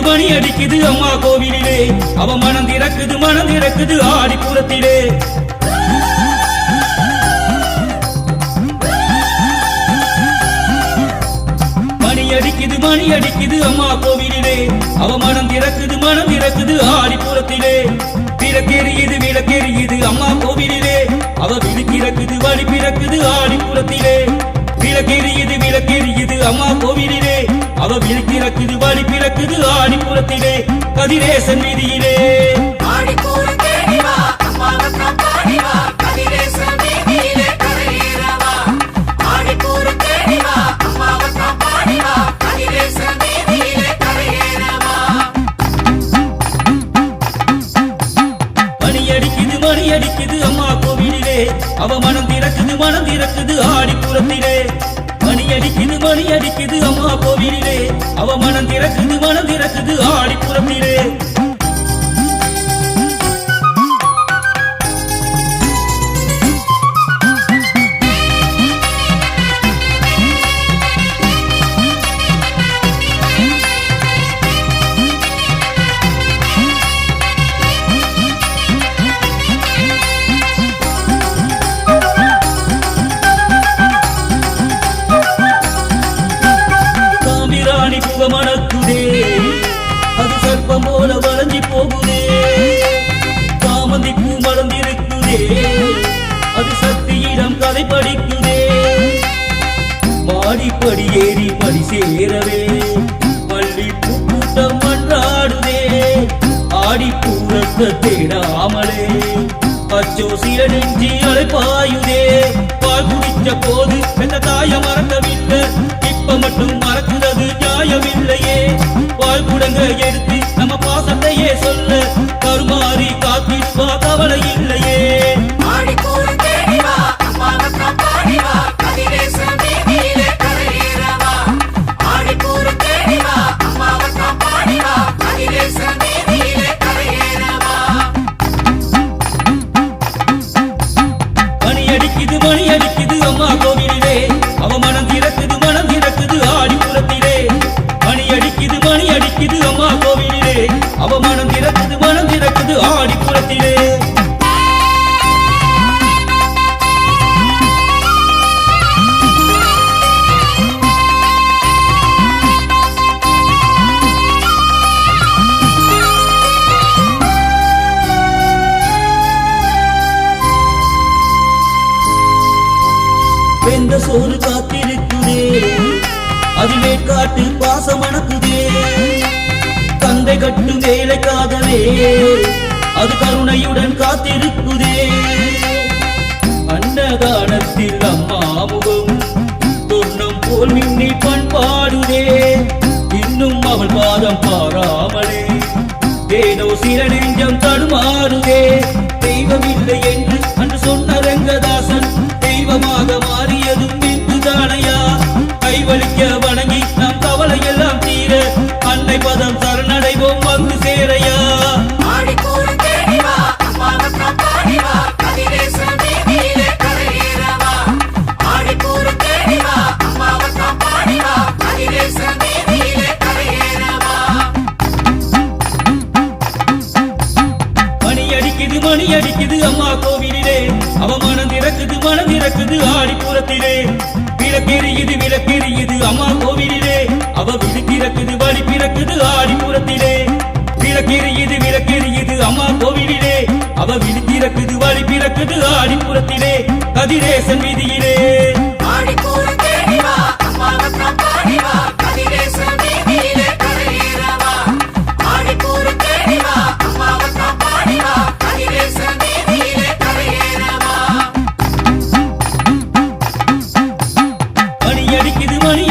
மணி அடிக்குது அம்மா கோவிலிலே, அவ மனம் திறக்குது ஆடிப்புறத்திலே. மணி அடிக்குது அம்மா கோவிலிலே, அவ மனம் திறக்குது ஆடிப்புறத்திலே. விளக்கெரியுது அம்மா கோவிலிலே, அவ விழிக்கிறக்குது வழி பிறக்குது ஆடிப்புறத்திலே. விளக்கெரியுது அம்மா கோவிலிலே, அவ விழிக்கிறக்குது வழி பிறக்குது ஆடிப்புறத்திலே. கதிரேசன் வீதியிலே மணி அடிக்குது அம்மா கோவிலிலே, அவ மனம் திறக்குது ஆடிப்புறத்திலே. மணி அடிக்குது அம்மா கோவிலிலே, அவ மனம் திறக்குது ஆடிப்புறத்திலே. மணக்குதே அது சர்ப்பம் போல வளைஞ்சி போகுதே. காமந்தி பூ மலர்ந்திருக்குதே, அது சக்தியிடம் கதை படிக்குதே. மாடிப்படி ஏறி படி சேரவே பள்ளி கூட்டம் மன்றாடுதே. ஆடிப்பூரத்தை தேடாமலே அச்சோ சில நெஞ்சி அழைப்பாயுதே. பால் குடிச்ச போது எந்த தாய மறக்கவில்லை, இப்ப மட்டும் மறக்குறது நியாயமில்லையே. பால் குடங்க எடுத்து நம்ம பாசத்தையே சொல்ல கருமாறி காத்திருப்பா கவலை இல்லையே. மணி அடிக்குது அம்மா கோவிலிலே, அவ மனம் திறக்குது ஆடிப்புறத்திலே. மணி அடிக்குது அம்மா கோவிலிலே, அவ மனம் திறக்குது ஆடிப்புறத்திலே. வெந்த சோறு காத்திருக்குதே, அதிலே காட்டு பாசம் மணக்குதே. தந்தை கட்டும் வேலைக்காகவே அது கருணையுடன் காத்திருக்குதே. அன்னதானத்தில் அம்மா முகம் தொன்னம் போல் மின்னி பண்பாடுதே. இன்னும் அவள் பாதம் பாராமலே ஏதோ சில நெஞ்சம் தடுமாறுதே. தெய்வமில்லை என்று அன்று சொன்ன ரங்கதாசன் தெய்வமாக மாறியதும் இன்றுதானையா. கைவலிக்க வணங்கி நம் கவலை எல்லாம் தீர அன்னை பதம் சரணடைவோம் வந்து சேரையா. மணி அடிக்குது அம்மா கோவிலிலே, அவ மனம் திறக்குது ஆடிப்புறத்திலே. விளக்கெரியுது அம்மா கோவிலிலே, அவ விழிக்கிறக்குது வழி பிறக்குது ஆடிப்புறத்திலே. விளக்கெரியுது அம்மா கோவிலிலே, அவ விழிக்கிறக்குது வழி பிறக்குது ஆடிப்புறத்திலே. கதிரேசன் வீதியிலே மணி